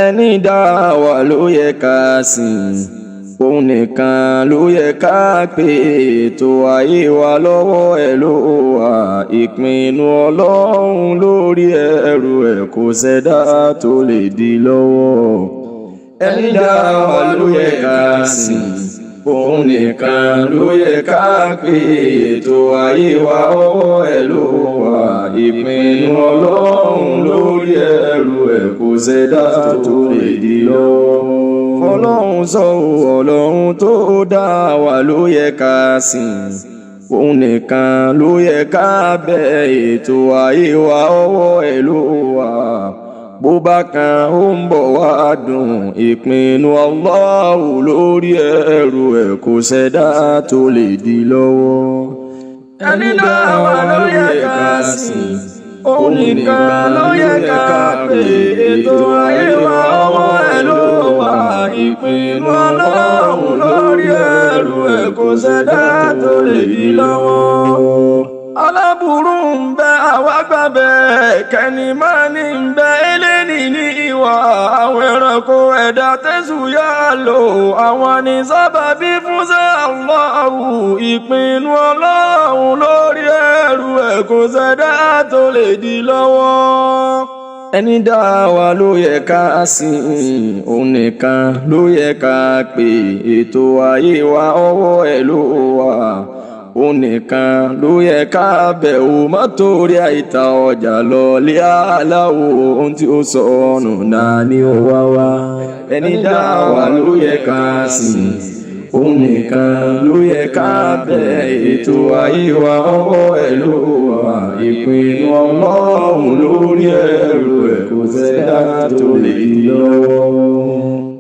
ẹni dá wa ló yẹ ká sìn, òun nìkan ló yẹ ká pè. Ètò ayé wa lọ́wọ́ ẹ̀ ló wà, ìpinnu Ọlọ́run lórí ẹrù ẹ̀ kò sẹ́dá tó lè dí lọ́wọ́. ẹni dá wa ló yẹ ká sìn, òun nìkan ló yẹ ká pè. Ètò ayé wa ọwọ́ ẹ̀ ló wà, ìpinnu Ọlọ́run lórí ẹrù ẹ̀ kò sẹ́dá tó lè dí lọ́wọ́. Ọlọ́run sọ Ọlọ́run tó dá wa ló yẹ ká sìn, òun nìkan ló yẹ ká bẹ̀. Ètò ayé wa ọwọ́ ẹ̀ ló wà, bó bá kan ó ń bọ̀ wá dùn. Ìpinnu Allahu lórí ẹrù ẹ̀ kò sẹ́dá tó lè dí lọ́wọ́. ẹni dá wa ló yẹ ká sìn, òun nìkan ló yẹ ká pè. Ètò ayé wa ọwọ́ ẹ̀ ló wà, ìpinnu Ọlọ́run lórí ẹrù ẹ̀ kò sẹ́dá tó lè dí lọ́wọ́. Aláburú ń bẹ àwa gbàbẹ̀, kẹ́ni máa ní ń bẹ eléni ní ìwà. Àwọn ẹranko ẹ̀dá tẹ́sù yá lò, àwọn ní sábàbí fúnṣẹ́ Allahu. Ìpinnu Ọlọ́run lórí ẹrù ẹ̀ kò sẹ́dá tó lè dí lọ́wọ́. ẹni dá wa ló yẹ ká sìn, òun nìkan ló yẹ ká pè. Ètò ayé wa ọwọ́ ẹ̀ ló wà, òun nìkan ló yẹ ká bẹ̀. Ò má torí àìta ọjà lọ lé aláwo, ohun tí ó sọnù náà ni ó wá wá. ẹni dá wa ló yẹ ká sìn, òun nìkan ló yẹ ká bẹ̀. Ètò ayé wa ọwọ́ ẹ̀ ló wà, ìpinnu Ọlọ́run lórí ẹrù ẹ̀ kò sẹ́dá tó lè dí lọ́wọ́.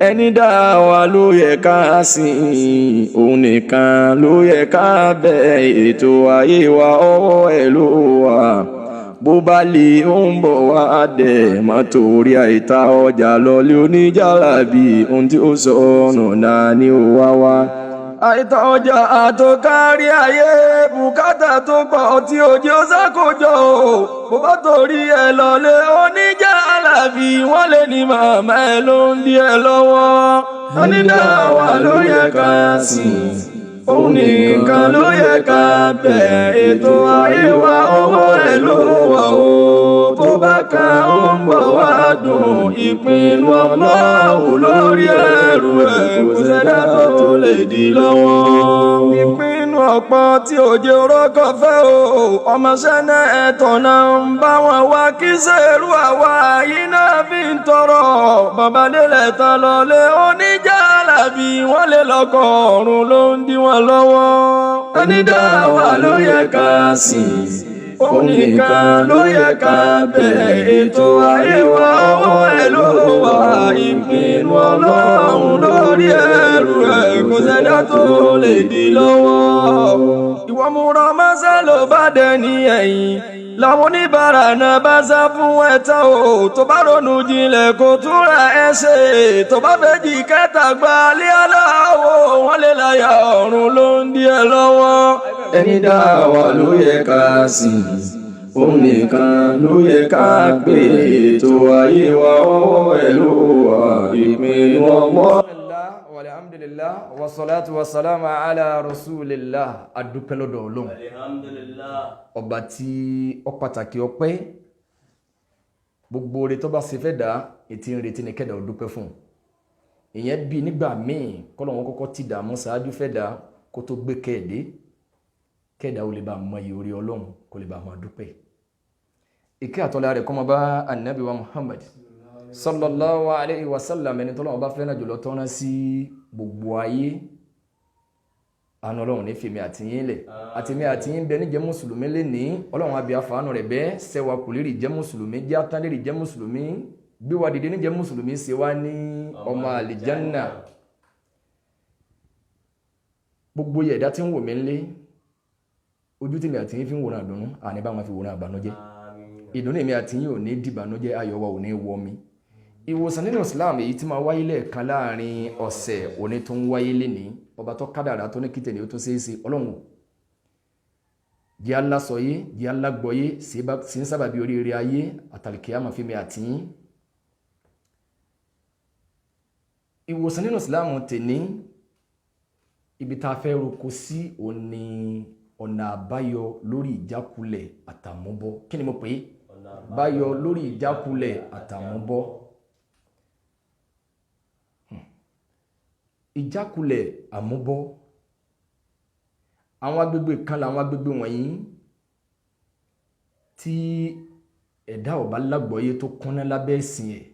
ẹni dá wa ló yẹ ká sìn, òun nìkan ló yẹ ká bẹ̀. Ètò ayé wa ọwọ́ ẹ̀ ló wà, bó bá lè ó ń bọ̀ wá dẹ̀. Má torí àìta ọjà lọlé oníjàlábì, ohun tí ó sọnù náà ni ó wá wá. Àìta ọjà àtòkárí ayé, bùkátà tó pọ̀ tí òjì ó sákòjọ o. Bó bá torí ẹ lọlé oníjàlábì, wọ́n lè ní màmá ẹ ló ń dí ẹ lọ́wọ́. ẹni dá wa ló yẹ ká sìn, òun nìkan ló yẹ ká bẹ̀. Ètò ayé wa ọwọ́ ẹ̀ ló wà o, tó bá kan ó ń bọ̀ wá dùn. Ìpinnu Ọlọ́run lórí ẹrù ẹ̀ kò sẹ́dá tó lè dí lọ́wọ́. Ìpinnu ọ̀pọ̀ tí òjò orókọ̀ fẹ́ o, ọmọọṣẹ́ náà ẹ̀tọ́ náà ń bá wọn wá. Kí sẹ́rù àwa yìí náà fi ń tọrọ, bàbá délẹ̀ tán lọlé oníjàlábì, wọ́n lè lọ́kọ̀ ọ̀run ló ń dí wọn lọ́wọ́. ẹni dá wa ló yẹ ká sìn, òun nìkan ló yẹ ká bẹ̀. Ètò ayé wa ọwọ́ ẹ̀ ló wà, ìpinnu Ọlọ́run lórí ẹrù ẹ̀ kò sẹ́dá tó lè dí lọ́wọ́. Ìwọ múra mọ́sá ló bá dẹ ní ẹ̀yìn, làwọn oníbàárà náà bá sá fún ẹ̀tàn o. Tó bá ronú jinlẹ̀ kó túnra ẹ ṣe, tó bá fẹ́ jì kẹta gba alẹ́ aláwọ̀, wọ́n lè láyà ọ̀run ló ń dí ẹ lọ́wọ́. ẹni dá wa ló yẹ ká sìn, òun nìkan ló yẹ ká pè. Ètò ayé wa ọwọ́ ẹ̀ ló wà, ìpinnu ọmọ. Alhamdulillah wa salatu wa salama ala rasulillah. Adúpẹ́ lọ́dọ̀ Ọlọ́run. Alhamdulillah. Ọba tí ó pàtàkì ọpẹ́, gbogbo oore tó bá ṣe fẹ́ dá ètí ń retí ní kẹ́dà ó dúpẹ́ fún. Ìyẹn bí nígbà míì kọ́lọ́run kọ́kọ́ ti dààmú ṣáájú fẹ́ dá kó tó gbé kẹ́ẹ̀dá ó lè bá mọ iye orí Ọlọ́run, kó lè bá máa dúpẹ́. Ìkẹ́ àtọ́lá rẹ̀ kó máa bá Ànábì wa Muhammad sallallahu alayhi wa sallam, ẹni tọ́lọ́run bá fẹ́ràn jùlọ tọ́ná sí gbogbo ayé. Àánú Ọlọ́run ní fèmí àtìyín lẹ̀, àtìmí àtìyín bẹ ní jẹ́ mùsùlùmí lé ní Ọlọ́run àbí àfàánù rẹ̀ bẹ́ẹ̀ sẹ́wà kò lérí jẹ́ mùsùlùmí, jẹ́ àtàlérí jẹ́ mùsùlùmí, bí wà dìde ní jẹ́ mùsùlùmí ṣe wá ní ọmọ àlìjánà. Gbogbo ẹ̀dá tí ń wò mí lé, ojú tí mi àtìyín fi ń wòrán àdùnnú, àní bá wọn fi wòrán àbànújẹ́. Ìdùnnú mi àtìyín ò ní dìbànújẹ́, ayọ̀ wa ò ní wọ mi. Ìwòsàn nínú Islam èyí tí máa wáyé lẹ́ẹ̀kan láàrin ọ̀sẹ̀ òní tó ń wáyé lénìí, ọba tó kádàrá tó ní kítẹ̀ ní ó tó ṣeéṣe. Ọlọ́run jẹ́ alásọyé, jẹ́ alágbọ́yé, sí ń sábàbí oríire ayé àtàlìkíyàmá fíìmì àtìyín. ìwòsàn nínú ìsìláàmù tèní ibi tá fẹ́ roko sí òní ọ̀nà àbáyọ lórí ìjákulẹ̀ àtàmúbọ́. Kí ni mo pè é? Àbáyọ lórí ìjákulẹ̀ àtàmúbọ́. Ìjákulẹ̀ àmúbọ́, àwọn agbègbè kan làwọn agbègbè wọ̀nyí tí ẹ̀dá ò bá lágbọ́yé tó kúnná lábẹ́ ẹ̀sìn ẹ̀,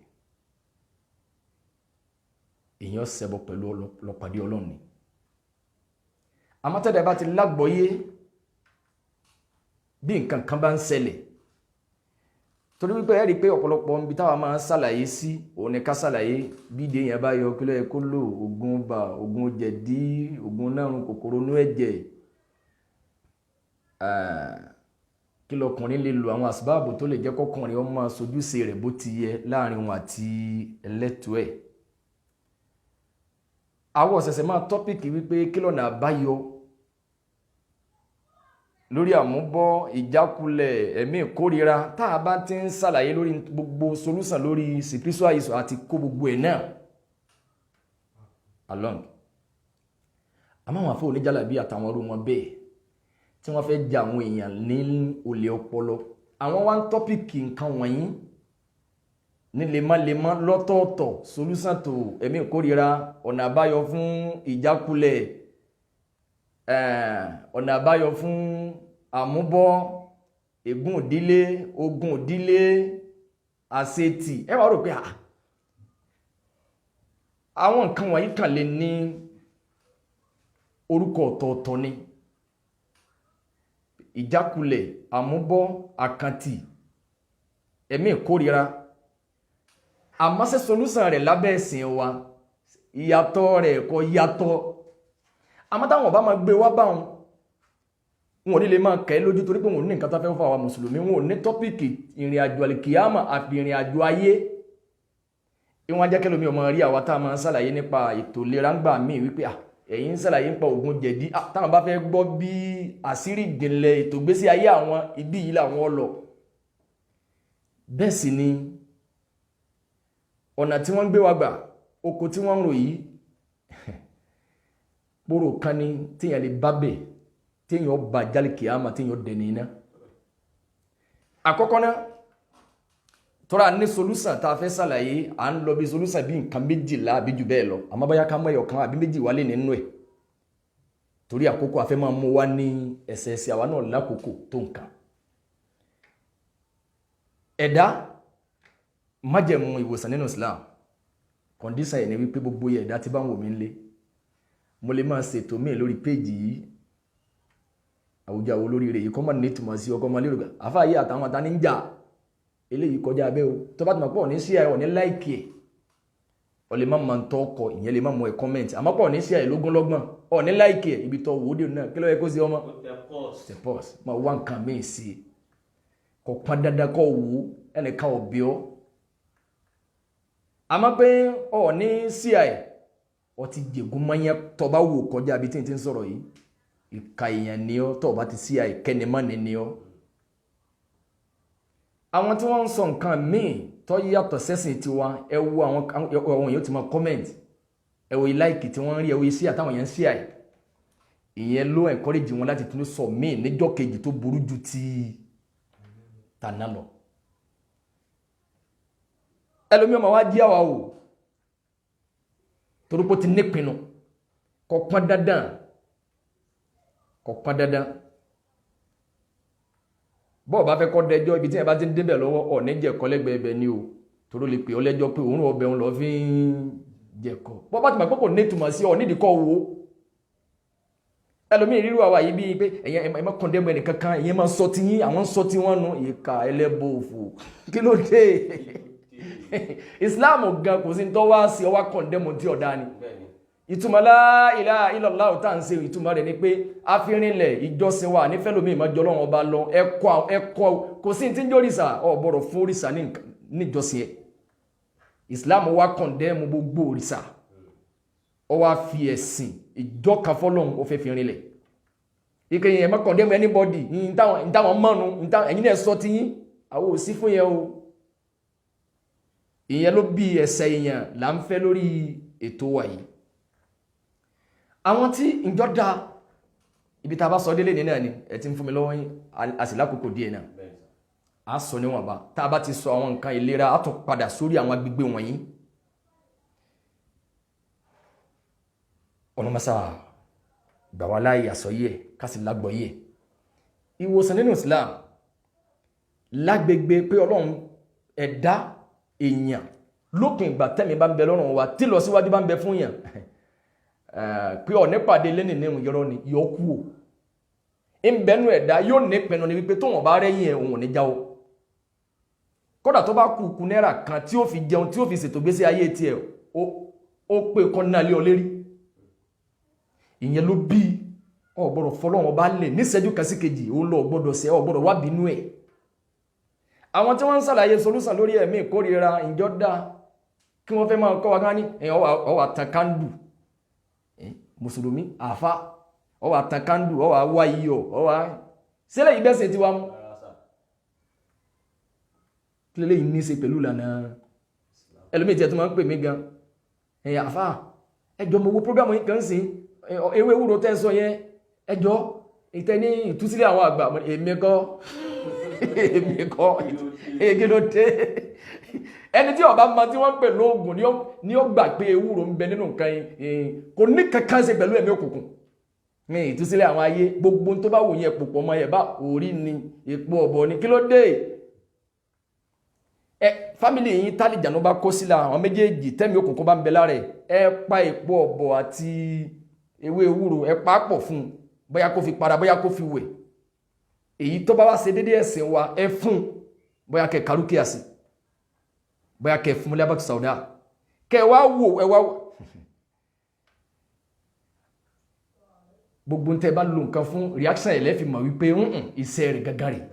èèyàn ṣẹbọ pẹ̀lú ọlọ́pàdé Ọlọ́run ni. Àmọ́ tẹ́lẹ̀ bá ti lágbọ́yé bí nǹkan kan bá ń ṣẹlẹ̀, torí wípé ẹ rí pé ọ̀pọ̀lọpọ̀ níbi táwa máa ń ṣàlàyé sí òun ni ká ṣàlàyé bí ìdè yẹn bá yọ kí ló yẹ kó lò, oògùn ibà, oògùn jẹ̀dí, oògùn nárùn kòkòrò inú ẹ̀jẹ̀, kí lọkùnrin lè lo àwọn àsìbáàbò tó lè jẹ́ kọkùnrin ó máa sojúṣe rẹ̀ bó ti yẹ láàrin wọn àti ẹlẹ́tọ̀ọ́ ẹ̀. Àwọn ọ̀sẹ̀sẹ̀ máa tọ́pìkì wípé kí lọ́nà àbáyọ lórí àmúbọ́, ìjákulẹ̀, ẹ̀mí ìkórira. Tá a bá ti ń ṣàlàyé lórí gbogbo solúsàn lórí spiritual issue àti kó gbogbo ẹ̀ náà along. Àmọ́ àwọn àfọ́ oníjàlábí àtàwọn ọrú wọn bẹ́ẹ̀ tí wọ́n fẹ́ jà àwọn èèyàn ní olè ọpọlọ, àwọn wá ń tọ́pìkì nǹkan wọ̀nyí ní lemọ́lemọ́ lọ́tọ̀ọ̀tọ̀, solúsàn tó ẹ̀mí ìkórira, ọ̀nà àbáyọ fún ìjákulẹ̀, ọ̀nà àbáyọ fún àmúbọ́, ègún ìdílé, ogun ìdílé, àṣetì. Ẹ wá rò pé àwọn nǹkan wọ̀nyí kàn lè ní orúkọ ọ̀tọ̀ọ̀tọ̀ ni. Ìjákulẹ̀, àmúbọ́, àkàntì, ẹ̀mí ìkórira. Àmọ́ ṣé solúsàn rẹ̀ lábẹ́ ẹ̀sìn wa ìyàtọ̀ rẹ̀ kò yàtọ̀. Àmọ́ táwọn ọba máa gbé wá báwọn, wọn ò ní lè máa kẹ́ lójú torí pé wọn ò ní nǹkan tó fẹ́ fún àwa mùsùlùmí, wọn ò ní tọ́pìkì ìrìn àjò àlìkìyámà àfi ìrìn àjò ayé. Ìwọ̀n ajẹ́ kẹ́lómi ọmọ rí àwa tá a máa ń ṣàlàyé nípa ètò ìlera ń gbà míì wípé ẹ̀yin ń ṣàlàyé nípa oògùn jẹ̀dí, táwọn bá fẹ́ gbọ́ bí àṣírí ìdìnlẹ̀ ètò ìgbésí ayé àwọn ibi yìí làwọn lọ. Bẹ́ẹ̀ sì ni ọ̀nà tí wọ́n ń gbé wa gbà, oko tí wọ́n ń rò yìí, pòrò kan ni téèyàn lè bá bẹ̀ téèyàn bá jálè kìámà téèyàn dẹni iná. Àkọ́kọ́ náà tọ́ra ní solúsàn tá a fẹ́ ṣàlàyé, à ń lọ bí solúsàn bí nǹkan 12 àbí jù bẹ́ẹ̀ lọ, àmọ́ bóyá ká mọ̀ ẹyọ kan àbí 2 wálé nínú ẹ̀ torí àkókò afẹ́ máa mú wá ní ẹsẹẹsẹ àwa náà lákòókò tó nǹkan. Ẹ̀dá májẹ̀mú ìwòsàn nínú Islam, kọ̀ndíṣà ẹ̀ ní wípé gbogbo ẹ̀dá tí bá ń wò mí lé, mo lè máa ṣètò míì lórí péjì yìí, àwùjọ àwọn olórí rẹ̀ yìí kọ́ máa ní ìtumọ̀ sí ọkọ̀ máa lérò gbà àfáàyè àtàwọn àtàní ń jà eléyìí kọjá abẹ́ o. Tó bá ti mọ̀ pọ̀ ní sí ẹ̀ ọ̀ ní láìkì ẹ̀, ọ lè má máa ń tọ́ ọkọ̀, ìyẹn lè má mọ ẹ̀ kọ́mẹ́ǹtì. Àmọ́ pọ̀ ní sí ẹ̀ lógúnlọ́gbọ̀n ọ̀ ní láìkì ẹ̀, ibi tọ́ wòódì náà kí ló yẹ kó sí ọmọ tẹ pọ́s máa wá nǹkan míì sí i, kò pọn dandan kọ́ wò ẹnìkan ò bí ọ́. Àmọ́ pé ọ̀ ní sí ẹ̀ ọ ti jẹ̀gún mọ́yẹ́ tó bá wò kọjá bí tí ń sọ̀rọ̀ yìí, ìka èèyàn ni ọ́ tó bá ti sí ẹ̀ kẹ́nìmọ́ni ni ọ́. Àwọn tí wọ́n ń sọ nǹkan míì tó yàtọ̀ sẹ́sìn tiwa, ẹ wo àwọn èèyàn tí máa comment, ẹ wo like tí wọ́n rí, ẹ wo sí àtàwọn èèyàn sí ẹ̀, ìyẹn ló encourage wọn láti tún sọ míì níjọ́ kejì tó burú ju ti tàná lọ. Ẹlòmí ọmọ wa jí àwa o torí pé ó ti nípinnu, kò pọn dandan, kò pọn dandan. Bọ́ọ̀ bá fẹ́ kọ́ dẹjọ́ ibi tí ẹ bá ti ń débẹ̀ lọ́wọ́ ọ̀ ní jẹ̀kọ́ lẹ́gbẹ̀ẹ́ ibẹ̀ ni o, torí lè pè ọ́ lẹ́jọ́ pé òun ọbẹ̀ òun lọ fi ń jẹ̀kọ́. Bọ́ọ̀ bá ti mọ̀ pé kò ní ìtumọ̀ sí ọ nídìí kọ́ wo. Ẹlòmíì rírú àwa yìí bíi pé ẹ̀yẹn ẹ̀ má kọ́ndẹ́mù ẹnìkan kan, ìyẹn máa sọ ti yín, àwọn sọ ti wọ́n nu ìka ẹlẹ́bọ òfò. Kí ló dé? Islam gan kò sí tó wá sí ọwá kọ́ndẹ́mù tí ọ̀dá ni. Ìtumọ̀ la ilaha illallah tá à ń ṣe ìtumọ̀ rẹ̀ ni pé afínrinlẹ̀ ìjọsìn wa ní fẹ́lómi ìmọ̀jọ́ Ọlọ́run ọba lọ ẹ̀kọ́ kò sí tí ń jó òrìṣà ọ̀bọ̀rọ̀ fún òrìṣà níjọsìn ẹ̀. Islam wá kọ̀ndẹ́mù gbogbo òrìṣà, ó wá fi ẹ̀sìn ìjọkan fọ́lọ́run ó fẹ́ fi rinlẹ̀. Ìkẹyìn ẹ̀ má kọ̀ndẹ́mù anybody ìtàwọn mọ́nu ẹ̀yin náà sọ ti yín, àwọn ò sí fún yẹn o. Ìyẹn ló bí ẹ̀ṣẹ̀ èèyàn là ń fẹ́ lórí ètò wa yìí àwọn tí ìjọ dá ibi tá bá sọ délé ní náà ni ẹ ti ń fún mi lọ́wọ́ yín àsìlákòókò díẹ̀ náà a sọ níwọ̀nba tá bá ti sọ àwọn nǹkan ìlera a tún padà sórí àwọn agbègbè wọ̀nyí ọ̀nà masá gbà wá láàyè àsọyé kásì lágbọ̀yé ìwòsàn nínú Islam lágbègbè pé Ọlọ́run ẹ̀dá èèyàn lókè ìgbà tẹ́mi bá ń bẹ lọ́rùn wa tí lọ síwájú bá ń bẹ fún yàn pé ọ̀ nípàdé lẹ́nì nínú yọrọ ni yọ kú o ń bẹnu ẹ̀dá yóò nípinnu ni wípé tó wọ́n bá rẹ́yìn ẹ̀ òun ò ní jáwọ́ kódà tó bá kú náírà kan tí ó fi jẹun tí ó fi ṣètò gbésí ayé tiẹ̀ ó pé kọ́ náà lé ọ lérí ìyẹn ló bí ọ gbọ́dọ̀ fọlọ́wọ́n bá lè níṣẹ́jú kan sí kejì ó lọ gbọ́dọ̀ ṣe ọ gbọ́dọ̀ wá bínú ẹ̀ àwọn tí wọ́n ń ṣàlàyé solúsàn lórí ẹ̀mí ìkórìíra ìjọ dá kí wọ́n fẹ́ máa kọ́ wa ká ní ọwà tàn kándù mùsùlùmí àfá ọwà tàn kándù ọwà wá iyọ̀ ọwà sílẹ̀ ìbẹ́sẹ̀ tí wá mú kílẹ̀ yìí ní ṣe pẹ̀lú ìlànà ẹlòmíì tí ẹ tún máa ń pè mí gan àfá ẹjọ́ mo wo prógámù yìí kan sí ewé ewúro tẹ́ sọ yẹn ẹjọ́ ìtẹ́ ní ìtúsílẹ̀ àwọn àgbà èmi kọ́ egédóté ẹni tí ọba ma tí wọ́n pè lóògùn ni ó gbà pé ewúro ń bẹ nínú nǹkan kò ní kankan ṣe pẹ̀lú ẹ̀mí òkùnkùn ní ìtúsílẹ̀ àwọn ayé gbogbo tó bá wù yẹn pòpọ̀ mọ́ ẹ̀bá orí ni epo ọ̀bọ ni kí ló dé fámìlì yìí tálìjànú bá kó sílẹ̀ àwọn méjèèjì tẹ́mi òkùnkùn bá ń bẹ lára ẹ pa epo ọ̀bọ àti ewé ewúro ẹ pa pọ̀ fún bóyá kó fi para bóyá kó fi wẹ̀ èyí tó bá wá ṣe dédé ẹ̀sìn wa ẹ fún bóyá kẹ kàrúkìá sí bóyá kẹ fún lábàtú sàúdà kẹ wá wò ẹ wá gbogbo tẹ bá lo nǹkan fún reaction ẹ̀lẹ́ fi mọ̀ wípé iṣẹ́ rẹ̀ gángan rẹ̀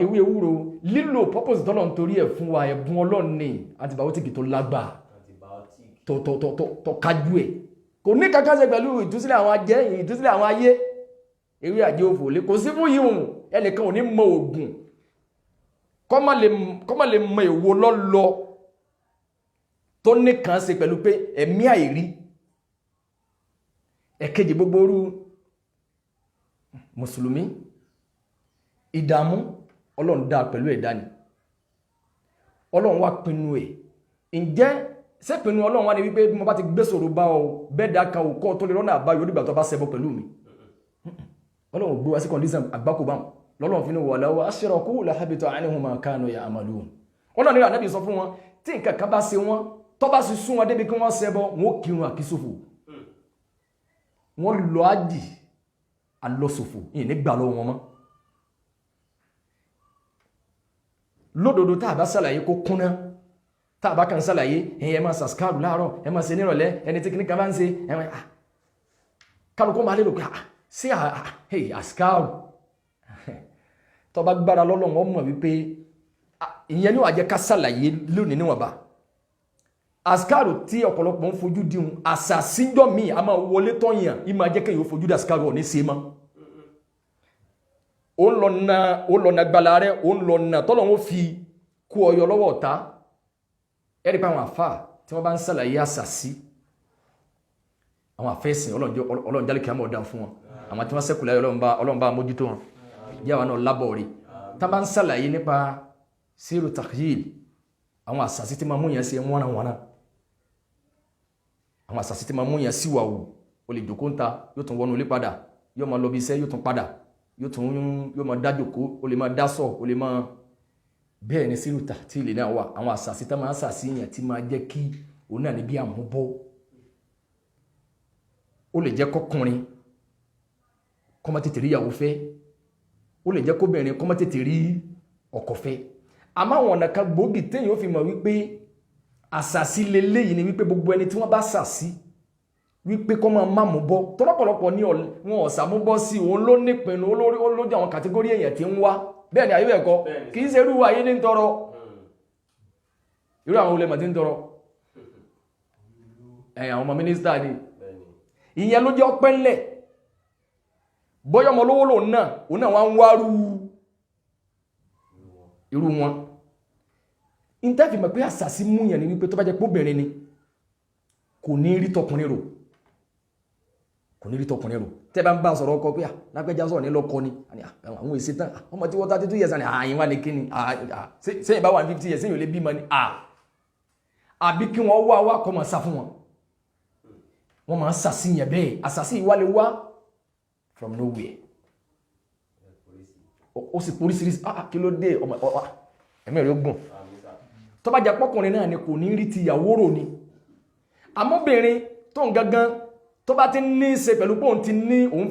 ewé ewúro lílo purpose tọ́lọ̀ nítorí ẹ̀ fún wa ẹ̀bùn Ọlọ́run ní antibiotic tó lágbà tó kájú ẹ̀ kò ní kankan ṣe pẹ̀lú ìtúsílẹ̀ àwọn ayé ewé àjẹ́ òfò lè kò sí fún yíhun ẹnìkan ò ní mọ ògùn kọ́mọ̀ lè mọ èwo lọ́lọ́ tó nìkan ṣe pẹ̀lú pé ẹ̀mí àìrí ẹ̀kejì gbogbo orú mùsùlùmí ìdààmú Ọlọ́run dá pẹ̀lú ẹ̀dá ni Ọlọ́run wá pinnu ẹ̀ ǹjẹ́ sẹ́pinnu Ọlọ́run wá ní wípé mo bá ti gbé ṣòro bá ọ bẹ́ẹ̀dá kan ò kọ́ tó lè rọ́nà àbáyọ nígbà tó bá ṣẹbọ pẹ̀lú mi Ọlọ́run gbé wá sí condition àgbákò bá lọ́lọ́run fi ní wà láwọ́ aṣẹ́rọ̀kú làhábìtọ̀ àníhùn máa kánú ya àmàlùhùn Ọlọ́run nílò ànábì sọ fún wọn tí nǹkan kan bá ṣe wọn tó bá sì sún wọn débi kí wọ́n ṣẹbọ wọn ó kírun àkísòfò wọ́n lọ ájì alọ́sòfò yìí nígbà lọ́wọ́ wọn mọ́ lódodo tá a bá ṣàlàyé kó kúnná tá a bá kàn ṣàlàyé ẹ máa sàskáàrù láàárọ̀ ẹ máa ṣe nírọ̀lẹ́ ẹni tí kìnnìkan bá ń ṣe kálukú máa lérò pé sí àskáàrù tó bá gbára lọ́lọ́run ó mọ̀ wípé ìyẹn ní wàá jẹ́ ká ṣàlàyé lónìí níwọ̀nba àskáàrù tí ọ̀pọ̀lọpọ̀ ń fojú dihun àṣàṣíjọ́ míì a máa wọlé tọ́yàn ì máa jẹ́ kéèyàn fojú dí àskáàrù ọ̀ ní ṣe mọ́ ó ń lọ na gbala rẹ̀ ó ń lọ na tọ́lọ̀ wọ́n fi kú ọyọ lọ́wọ́ ọ̀tá ẹ̀rí pé àwọn àfà tí wọ́n bá ń ṣàlàyé àṣàṣí àwọn àfẹ́sìn Ọlọ́run jálẹ̀ kí á mọ̀ ọ̀dá fún wọn àwọn tí wọ́n sẹ́kù láyé Ọlọ́run bá mójútó wọn yáwa náà lábọ̀ rí tá bá ń ṣàlàyé nípa síru takhil àwọn àṣàṣí tí ma mú yẹn sí wọ́nà àwọn àṣàṣí tí ma mú yẹn síwà wù o lè jòkó ń ta yóò tún wọnú ilé padà yóò máa lọ bí iṣẹ́ yóò tún padà yóò máa dájòkó o lè máa dásọ̀ o lè máa bẹ́ẹ̀ ni síru takhil náà wà àwọn àṣàṣí tá máa ń ṣàṣí yẹn tí máa jẹ́ kí òun náà ní bí àmúbọ́ ó lè jẹ́ kọkùnrin kó má tètè rí ìyàwó fẹ́ ó lè jẹ́ kóbìnrin kó má tètè rí ọkọ fẹ́ àmọ́ àwọn ọ̀nà kan gbòógì téèyàn ó fi mọ̀ wípé àṣàṣì leléyìí ni wípé gbogbo ẹni tí wọ́n bá ṣàṣì wípé kó máa má mú bọ́ tọ́lọ́pọ̀lọpọ̀ ní wọn ọ̀sà mú bọ́ sí òun ló nípinnu olójú àwọn kàtígórí èèyàn tí ń wá bẹ́ẹ̀ ni àyíbẹ̀ kọ́ kì í ṣe irú ayé ní ń tọrọ irú àwọn olè mọ̀ tí ń tọrọ àwọn ọmọ mínísítà ni ìyẹn ló jẹ́ ọpẹ́ ńlẹ̀ bọ́yọ́ ọmọ olówó lòun náà wá ń wárú irú wọn ìntẹ́fì mọ̀ pé àṣàsí mú yẹn ni wípé tó bá jẹ́ póbìnrin ni kò ní rí tọkùnrin rò tẹ́ bá ń bá sọ̀rọ̀ ọkọ pé lápẹ́já sọ̀rọ̀ ní lọ́kọ ni àwọn èsì tán ọmọ tí wọ́n 32 years ni àyìn wá ní kíni sẹ́yìn bá wà ní 50 years sẹ́yìn ò lè bímọ ni àbí kí wọ́n wá kọ́ mọ̀ sá fún wọn wọ́n máa ń sàṣìyàn bẹ́ẹ̀ àṣàṣì ìwálé wá from nowhere ó sì poríṣiríṣi kí ló dé ọmọ ẹ̀mí rẹ̀ gùn tó bá jẹ́ pọ́kùnrin náà ni kò ní rí ti ìyàwó rò ni àmọ́bìnrin tó ń gangan tó bá ti ní í ṣe pẹ̀lú pé òun ti ní òun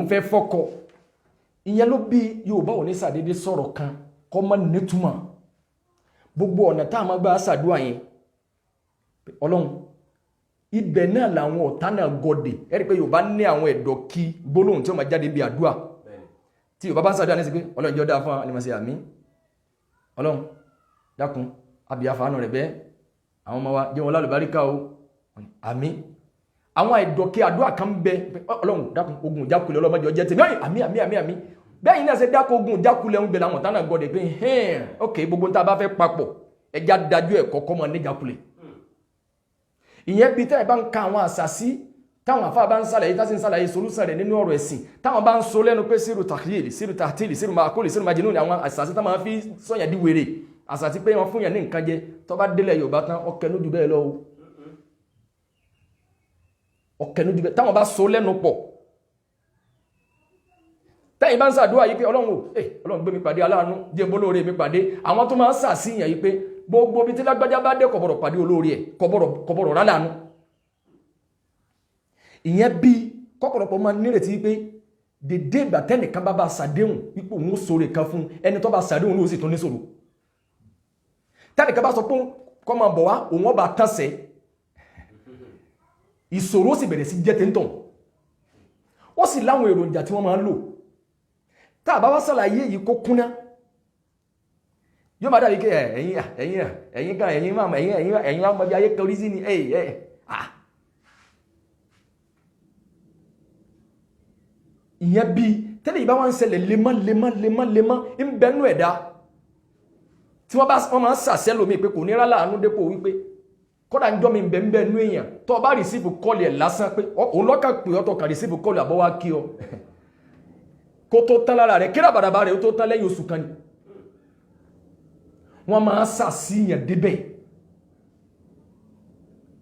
fẹ́ fọ́kọ ìyẹn ló bí Yorùbá ò ní ṣàdédé sọ̀rọ̀ kan kọ́ mọ́ nítumọ̀ gbogbo ọ̀nà tá a máa gbà ṣàdúrà yẹn Ọlọ́run ibẹ̀ náà làwọn ọ̀tá náà gọdẹ̀ ẹ̀rí pé Yorùbá ní àwọn ẹ̀dọ̀ kí gbólóhùn tí ó máa jáde bí àdúrà tí Yorùbá bá ń ṣàdúrà ní sí pé Ọlọ́run jẹ́ ọdá fún alimọ̀sí àmì Ọlọ́run dákun abìyàfàánù rẹ̀ bẹ́ẹ̀ àwọn ọmọ wa jẹ́ wọn lálùbáríkà o àmì àwọn ẹ̀dọ̀ kí àdúrà kan bẹ Ọlọ́run dákun ogun ìjákulẹ̀ ọlọ́mọdé ọjẹ́ tèmi àmì bẹ́ẹ̀ yìí náà ṣe dákun ogun ìjákulẹ̀ ń bẹ láwọn ọ̀tá náà gọdẹ̀ pé ok gbogbo tá a bá fẹ́ papọ̀ ẹja dájú ẹ̀ kọ́kọ́ mọ́ níjàkulẹ̀ ìyẹn bí tẹ́ ẹ bá ń ka àwọn àṣàsí táwọn àfáà bá ń sàlàyé tá sì ń sàlàyé solúsàn rẹ̀ nínú ọ̀rọ̀ ẹ̀sìn táwọn bá ń so lẹ́nu pé síru tàkìlì síru tàtìlì síru màkólì síru màjínú ni àwọn àṣàsí táwọn máa fi sọ̀yàn di wèrè àṣàsí pé wọ́n fún yàn ní nǹkan jẹ tó bá délẹ̀ Yorùbá tán ọkẹnu jù bẹ́ẹ̀ lọ ọkẹnu jù bẹ́ẹ̀ táwọn bá so lẹ́nu pọ̀ tẹ́yìn bá ń sàdúrà yìí pé Ọlọ́run gbé mi pàdé aláàánú jẹ́ bólóore mi pàdé àwọn tó máa ń sàṣìyàn yìí pé gbogbo bí tí lágbájá bá dé kọ̀bọ̀rọ̀ pàdé olórí ẹ̀ kọ̀bọ̀rọ̀ rálànú ìyẹn bí kọ́pọ̀lọpọ̀ máa nírètí wípé dédé ìgbà tẹ́nìkan bá sàdéhùn wípé òun ó sóre kan fún ẹni tó bá sàdéhùn ló sì tún ní sòrò tẹ́nìkan bá sọ pé kọ́ máa bọ̀ wá òun ọba tánṣẹ́ ìṣòro sì bẹ̀rẹ̀ sí jẹ́ tẹ́ntọ̀n ó sì láwọn èròjà tí wọ́n máa ń lò tá a bá wá sàlàyé yìí kó kúnná yóò máa dàbí kí ẹ̀yin kan ẹ̀yin máa mọ̀ bí ayé kọrí sí ni ìyẹn bí tẹ́lẹ̀ ìbá wọn ń ṣẹlẹ̀ lemọ́ ń bẹnu ẹ̀dá tí wọ́n máa ń sàṣẹ́ lómi pé kò ní rálá àánú dépò wípé kọ́dà ń jọ́ mi bẹ̀ẹ́nú èèyàn tó bá rìsífù kọ́ọ̀lì ẹ̀ lásán pé òun lọ́kà pè ọ́ tó kà rìsífù kọ́ọ̀lì àbọ́wá kí ọ kó tó tán lára rẹ̀ kíra bàdàbà rẹ̀ ó tó tán lẹ́yìn oṣù kan ni wọ́n máa ń sàṣìyàn débẹ̀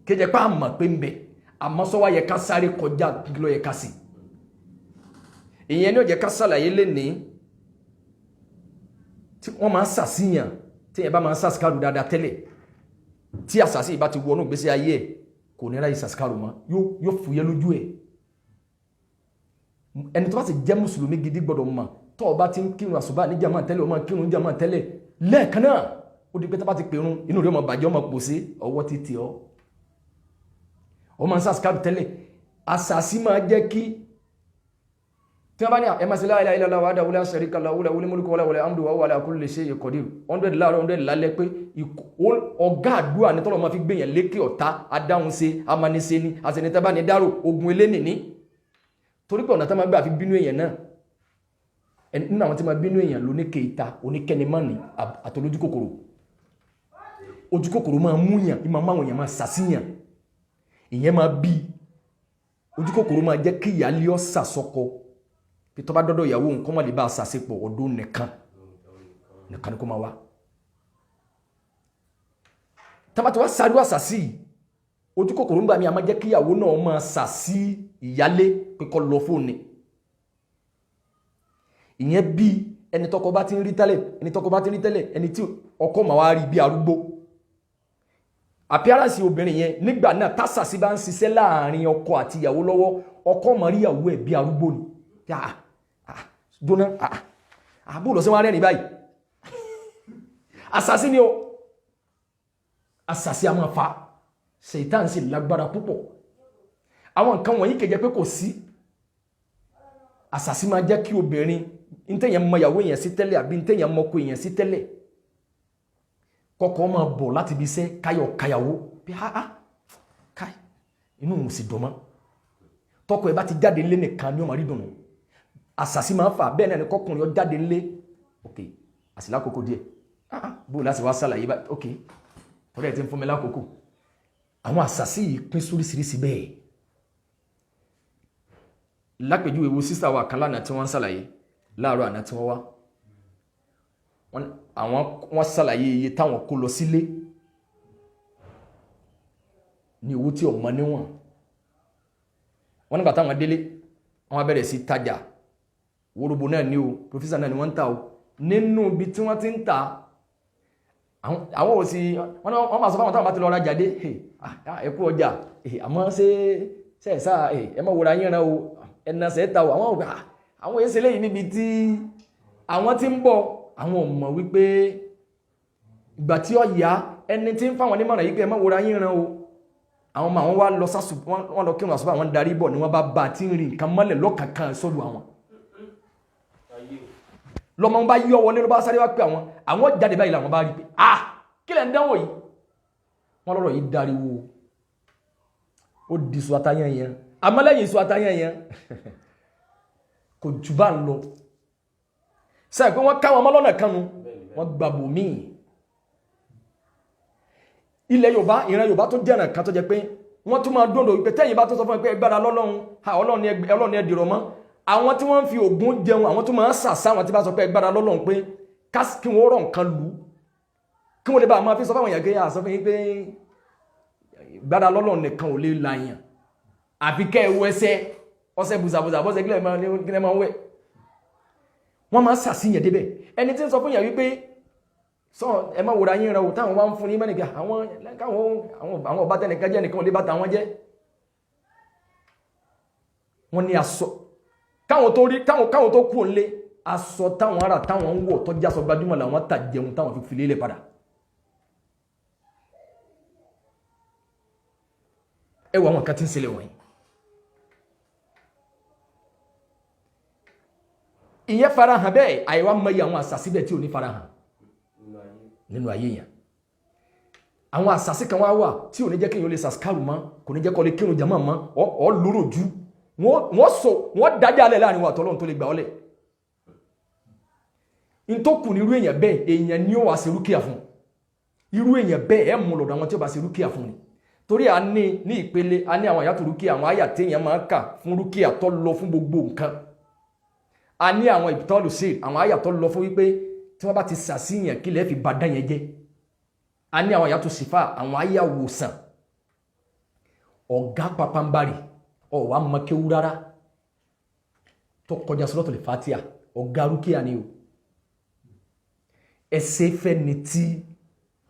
kéjẹ pé àmọ̀ pé ń bẹ àmọ́ sọ́wọ́ yẹ ká sáré kọjá lọ yẹ ká sí ìyẹn ní ó jẹ́ ká sàlàyé lénìí tí wọ́n máa ń sàṣìyàn tí yẹn bá máa ń sàṣìkàrù dáadáa tẹ́lẹ̀ tí àṣàṣì ìbá ti wọnú ìgbésí ayé ẹ̀ kò ní ráyè sàṣìkàrù mọ́ yóò fúyẹ́ lójú ẹ̀ ẹni tó bá sì jẹ́ mùsùlùmí gidi gbọ́dọ̀ mọ̀ tó o bá ti ń kírun àsùbá ní jàmá tẹ́lẹ̀ o máa kírun jàmá tẹ́lẹ̀ lẹ́ẹ̀kan náà ó di pé tó bá ti pèrún inú rẹ̀ ọmọ bàjẹ́ ọmọ pòsí ọwọ́ títí ọ máa ń sàṣìkàrù tẹ́lẹ̀ àṣàṣì máa jẹ́ kí tí wọ́n bá ní ẹ máa ṣe la ilaha illallah wahdahu la sharika lahu lahul mulku wa lahul hamdu wa huwa ala kulli shay'in qadir 100 láàárọ̀ 100 lálẹ́ pé ọ̀gá àdúrà ní tọ́lọ́ máa fi gbèyàn lékè ọ̀tá adáhùn ṣe amánisẹ́ ni àṣẹnitẹ́ bá ní dárò ogun eléni ní torí pé ọ̀nà tá máa gbà fi bínú èèyàn náà nínú àwọn tí máa bínú èèyàn ló ní kéta oníkẹ́nimọ́ni àtolójú kòkòrò ojú kòkòrò máa múyàn ìmọ̀ máwọn èèyàn máa sàṣìyàn ìyẹn máa bí ojú kòkòrò máa jẹ́ kí ìyálé ọ̀ sàsọkọ bí tó bá dọ́dọ̀ ìyàwó nǹkan mọ̀ lè bá sàṣepọ̀ ọdún nìkan ni kó máa wá tàbátí wá sáré àṣàṣì ojú kòkòrò ń gbà mí a máa jẹ́ kí ìyàwó náà máa sàṣì ìyálé pé kó lọ fóònù ìyẹn bí ẹni tọ́kọ bá ti ń rí tẹ́lẹ̀ ẹni tí ọkọ máa wá rí bí arúgbó appearance obìnrin yẹn nígbà náà tásàṣì bá ń ṣiṣẹ́ láàrin ọkọ àti ìyàwó lọ́wọ́ ọkọ máa rí ìyàwó ẹ̀ bí arúgbó ni jóná àbúrò sí wọ́n rẹ̀ ní báyìí àṣàsí ni ó àṣàsí a máa fa ṣètàn sí lágbára púpọ̀ àwọn nǹkan wọ̀nyí kẹjẹ pé kò sí àṣàsí máa jẹ́ kí obìnrin ìtẹ́yàn mọ ìyàwó èèyàn sí tẹ́lẹ̀ àbí ìtẹ́yàn mọ́kọ èèyàn sí tẹ́lẹ̀ kọ́kọ́ máa bọ̀ láti bí iṣẹ́ káyàwó bí káì inú òun sì dùnmọ́ tọ́kọ ẹ̀ bá ti jáde lé nìkan ní ọmọ rí dùnú àṣàsí máa ń fà bẹ́ẹ̀ náà ni kọkùnrin ọ jáde lé òkè àsìlá kòkó díẹ̀ bó láti wá sàlàyé bá ok ọ̀rẹ́ ti ń fún mi lákòókò àwọn àsàsí yìí pín sóríṣiríṣi bẹ́ẹ̀ lápèjúwe wo sísà wa kan lánàá tí wọ́n ń sàlàyé láàárọ̀ àná tí wọ́n wá wọ́n sàlàyé iye táwọn kó lọ sílé ní owó tí ọmọ níwọ̀n wọ́n nígbà táwọn délé wọ́n bẹ̀rẹ̀ sí tajà wóróbo náà ní o professor náà ni wọ́n ń ta o nínú ibi tí wọ́n ti ń ta àwọn òsì wọ́n máa sọ fáwọn táwọn bá ti lọ rajà dé ẹkú ọjà àmọ́ ṣe ẹ̀sà ẹ má wòrà yín ran o ẹ̀nà sẹ́ta o àwọn èsì lẹ́yìn níbi tí àwọn ti ń bọ̀ àwọn ò mọ̀ wípé ìgbà tí ó yá ẹni tí ń fáwọn onímọ̀ràn yìí pé ẹ má wòrà yín ran o àwọn ọmọ àwọn wá lọ sásù wọ́n lọ kírun àsùbá àwọn darí bọ̀ ni wọ́n bá tí ń rìn nǹkan mọ́lẹ̀ lọ́kàkan sọ́dọ̀ àwọn lọ́mọ bá yọ wọlé ló bá sáré wá pé àwọn jáde báyìí làwọn bá rí pé kí lẹ̀ ń dánwò yìí wọ́n lọ́rọ̀ yìí dariwo ó di iṣu atayán yẹn amálẹ́yìn iṣu atayán yẹn kò jù bá ń lọ sáà pé wọ́n káwọn ọmọlọ́nà kanu wọ́n gbàgbò míì ilẹ̀ Yorùbá ìran Yorùbá tó jẹ́ràn kan tó jẹ́ pé wọ́n tún máa dóndò wípé tẹ́yìn bá tó sọ fún ẹgbẹ́ ẹgbẹ́ra Ọlọ́run ẹdìrọ̀ mọ́ àwọn tí wọ́n fi ògùn jẹun àwọn tó máa ń sàsá àwọn tí bá sọ pé ẹgbẹ́ra Ọlọ́run pé kí wọ́n rọ̀ nǹkan lù kí wọ́n lè bá máa fi sọ fáwọn èèyàn gẹ́yà sọ fún yín pé ẹgbẹ́ra Ọlọ́run nìkan ò lè láyàn àfi kẹ́ ẹwọ ọsẹ bùsàbùsà bọ́sẹ̀ kílẹ̀ máa ń wẹ̀ wọ́n máa ń sàsíyàn débẹ̀ ẹni tí ń sọ fún yàn wípé sọ ẹ má wòrà yín rẹ̀ táwọn wá ń fún ní mẹ́nìkà àwọn ọba tẹ́nìkan jẹ́ nìkan lè bá tàwọn jẹ́ wọ́n ní aṣọ káwọn tó kú òǹlé aṣọ táwọn ará táwọn ń wọ̀ tọ́jà sọ gbajúmọ̀ làwọn tà jẹun táwọn fi filé lẹ̀ padà ẹ wọ àwọn kan tí ń ṣẹlẹ̀ wọ̀nyí ìyẹn farahàn bẹ́ẹ̀ àyẹ̀wò amáyé àwọn àṣàsíbẹ̀ tí ò ní farahàn nínú ayé yẹn àwọn àsàsí kan wá tí ò ní jẹ́ kéèyàn lè sàskáàrù mọ́ kò ní jẹ́ kọ́ lè kírun jàmá mọ́ ọ lóró jú wọ́n dájá alẹ́ láàrin wa àtọ́lọ́run tó lè gbà ọ́lẹ̀ in tó kù ní irú èèyàn bẹ́ẹ̀ èèyàn ni ó wà sí rúkìá fún irú èèyàn bẹ́ẹ̀ ẹ̀ mú lọ́dọ̀ àwọn tí ó bá sí rúkìá fún ni torí a ní ìpele a ní àwọn àyàtò rúkìá àwọn àyà téèyàn máa ń kà fún rúkìá tó lọ fún gbogbo nǹkan a ní àwọn ìbítọ́lù sí àwọn àyà tó lọ fún wípé tí wọ́n bá ti sàsíyàn kí lẹ́ fi bá dá yẹn jẹ́ a ní àwọn àyàtò sífà àwọn àyà wòsàn ọ̀gá papambari ọ̀wà mọ́kéwú rárá tó kọjá Suratul Fatiha ọ̀gá rúkìá ni o ẹsẹ̀ fẹ́ ni tí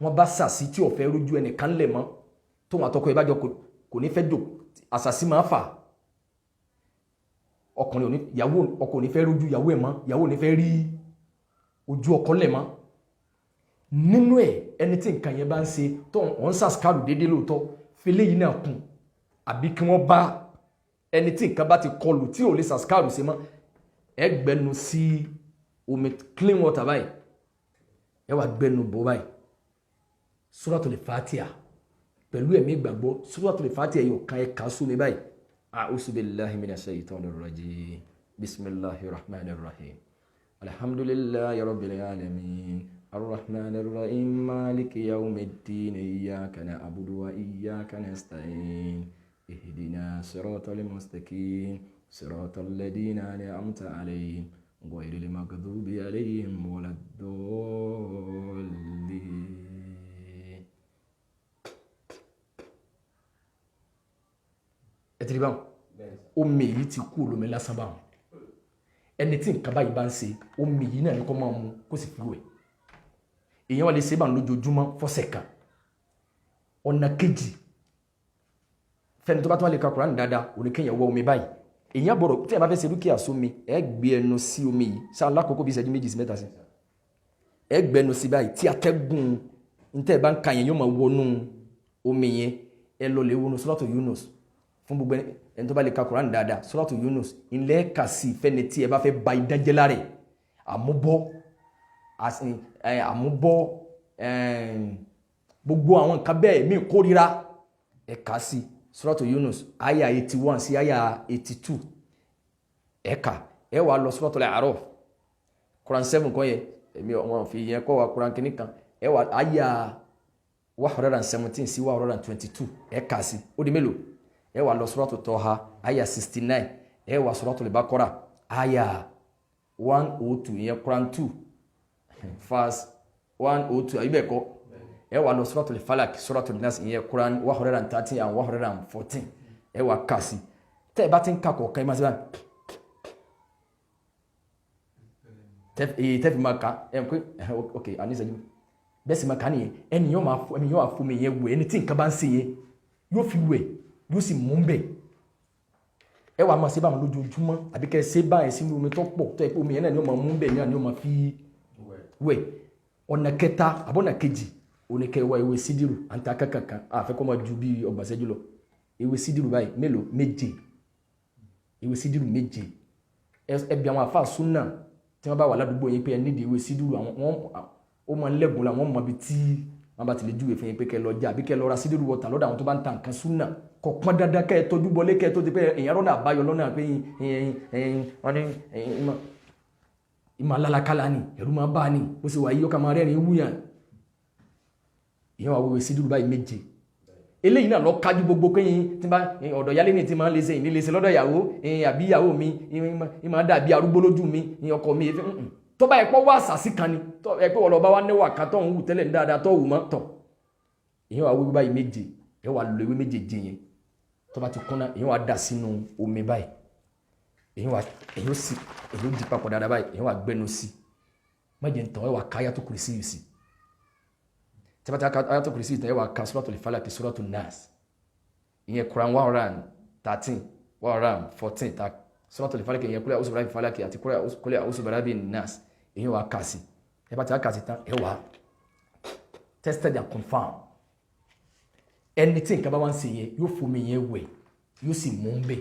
wọ́n bá sàsí tí ọ̀fẹ́ rójú ẹnìkan lẹ̀ mọ́ tó wọn àtọkọ ìbájọ kò ní fẹ́ jò àsàsí máa fà ọkọ ní fẹ́ rójú ìyàwó ẹ̀ mọ́ ìyàwó ní fẹ́ rí ojú ọkọ lẹ̀ mọ́ nínú ẹ̀ ẹni tí nǹkan yẹn bá ń ṣe tó wọ́n ń sàskáàrù déédéé lóòótọ́ fẹlẹ́ yìí náà kùn àbí kí wọ́n bá ẹni tí nǹkan bá ti kọlù tí ò lè sàskáàrù ṣe mọ́ ẹ gbẹnu sí omi clean water báyìí ẹ wà gbẹnu bò báyìí Suratul Fatiha pẹ̀lú ẹ̀mí ìgbàgbọ́ Suratul Fatiha yóò kan ẹ̀ kà sómi báyìí a'udhu billahi minash shaitanir rajim bismillahir rahmanir rahim alhamdulillahi rabbil alamin arrahmanir rahim maliki yawmiddin iyyaka na'budu wa iyyaka nasta'in ihdina siratal mustaqim siratal ladina an'amta alayhim ghayril maghdubi alayhim waladdallin. ẹtìrí báwọn omi yìí ti kú olómi lásán báwọn ẹni tí nǹkan báyìí bá ń ṣe omi yìí náà ní kó máa mu kó sì fi wẹ̀ èèyàn wà lè ṣe bá ń lójoojúmọ́ fọ́sẹ̀ kan ọ̀nà kejì fẹ́ni tó bá tó wà lè ka Kùránì dáadáa òní kéèyàn wọ omi báyìí èèyàn bọ̀rọ̀ tí ẹ bá fẹ́ ṣe dúkìá sómi ẹ gbé ẹnu sí omi yìí sáà lákòókò bí ìṣẹ́jú 2 sí 3 sí ẹ gbé ẹnu sí báyìí tí atẹ́gùn ntẹ́ bá ń ka yẹn yóò máa wọnú omi yẹn ẹ lọ lè wọnú Suratu Yunus fún gbogbo ẹni tó bá lè ka Kùránì dáadáa Suratu Yunus ilẹ̀ kà sí fẹ́ni tí ẹ bá fẹ́ ba ìdájẹ́ láre àmúbọ́ gbogbo àwọn nǹkan bẹ́ẹ̀ mí kórira ẹ kà sí Suratu Yunus àyà 81 sí àyà 82 ẹ kà ẹ wà lọ Suratul A'raf Quran 7 kọ́ yẹ èmi wọ́n fi yẹn kọ́ wa Quran kìíní kan ẹ wà àyà 117 sí 122 ẹ kà sí ó di mélòó ẹ wà lọ Suratu Taha àyà 69 ẹ wà Suratul Baqara àyà 102 ìyẹn Quran 2 verse 102 àyíbẹ̀ kọ́ ẹ wà lọ Suratul Falaq Suratul Nas ìyẹn Quran 113 and 114 ẹ wà kà sí tẹ́ ẹ bá ti ń kà kọ̀ọ̀kan ẹ máa ṣe báyìí tẹ́fì máa ka ẹ̀ pé ok àníṣẹ́jú bẹ́ẹ̀ sì máa ka nìyẹn ẹni yóò máa fún mi yẹn wẹ̀ ẹni tí nǹkan bá ń ṣe yẹn yóò fi wẹ̀ yóò sì mú bẹ̀ ẹ wà máa ṣe báwọn lójoojúmọ́ àbí kẹ́ ẹ ṣe báyìí sínú omi tó pọ̀ tó ẹ pé omi yẹn náà ni ó máa mú bẹ̀ náà ni ó máa fi wẹ̀ ọ̀nà kẹta àbọ̀nà kejì oníkẹwà ewé sídìrù àǹtí akẹ́kọ̀ọ̀kan àfẹ́kọ́ máa ju bí ọgbàṣẹ́jú lọ ewé sídìrù báyìí mélòó méje ewé sídìrù méje ẹbí àwọn àfáà súnà tí wọ́n bá wà ládùúgbò yín pé ẹ nídìí ewé sídìrù àwọn ó máa ń lẹ́gùn làwọn mọ̀ bí tí wọ́n bá ti lè júwèé fún yín pé kẹ́ lọ jà àbí kẹ́ lọ ra sídìrù wọ̀tà lọ́dọ̀ àwọn tó bá ń ta nǹkan súnà kò pọn dandan kẹ́ ẹ tọ́jú bọlé kẹ́ ẹ tó ti pé èèyàn rọ́nà àbáyọ lọ́nà pé wọ́n ní ìmọ̀ alálàkálà ni ẹ̀rú máa bá ni ó sì wà yí ọkà máa rẹ́rìn wúyàn ìyẹn wà wíwé sídìrù báyìí méje eléyìí náà lọ kájú gbogbo kéyìn tí bá ọ̀dọ̀ yálé ní ti máa ń lè ṣe ìnílẹ̀ṣẹ̀ lọ́dọ̀ ìyàwó àbí ìyàwó mi ìmọ̀ dàbí arúgbó lójú mi ọkọ mi tó bá ẹ̀pọ̀ wá àṣàṣì kan ni ẹ̀pẹ́ wọ́n lọ bá wá níwà kan tó ń wù tẹ́lẹ̀ ní dáadáa tó wù mọ́ tọ̀ ìyẹn wà wíwé báyìí méje ẹ̀ wà lọ ewé méje jẹ yẹn tó bá ti kúnná ìyẹn wà dà sínú omi báyìí ìyẹn ó di papọ̀ dáadáa báyìí ìyẹn wà gbẹnu sí mẹ́jẹ̀ ń tàn ẹ̀ wà káyà tó kùrì sí yìí sí tẹ́bàtà ayatul kursi ìtàn ẹwà ka Suratul Falaq Suratul Nas ìyẹn Quran 113 114 ta Suratul Falaq ìyẹn kúlẹ̀ àwùsù bẹ̀rẹ̀ Falaq àti kúlẹ̀ àwùsù bẹ̀rẹ̀ Nas ìyẹn wà kà sí tẹ́bàtà kà sí tán ẹwà tested and confirmed ẹni tí nǹkan bá wá ń ṣe yẹn yóò fomi yẹn wẹ̀ yóò sì mú un bẹ̀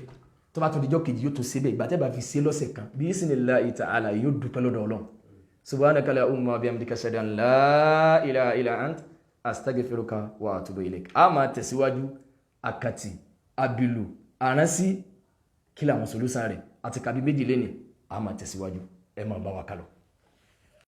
tó bá tó dijọ́ kejì yóò tó ṣe bẹ́ẹ̀ ìgbà tẹ́ bá fi ṣe lọ́sẹ̀ kan bí isnillahi ta'ala yóò dúpẹ́ lọ́dọ̀ Ọlọ́run subhanaka Allahumma wa bihamdika ashhadu an la ilaha illa anta astaghfiruka wa atubu ilaik a máa tẹ̀síwájú àkàtì àbìlù àránsí kí làwọn solúsàn rẹ̀ àti kàbí méjì lẹ́nì a máa tẹ̀síwájú ẹ máa bá wa kálọ.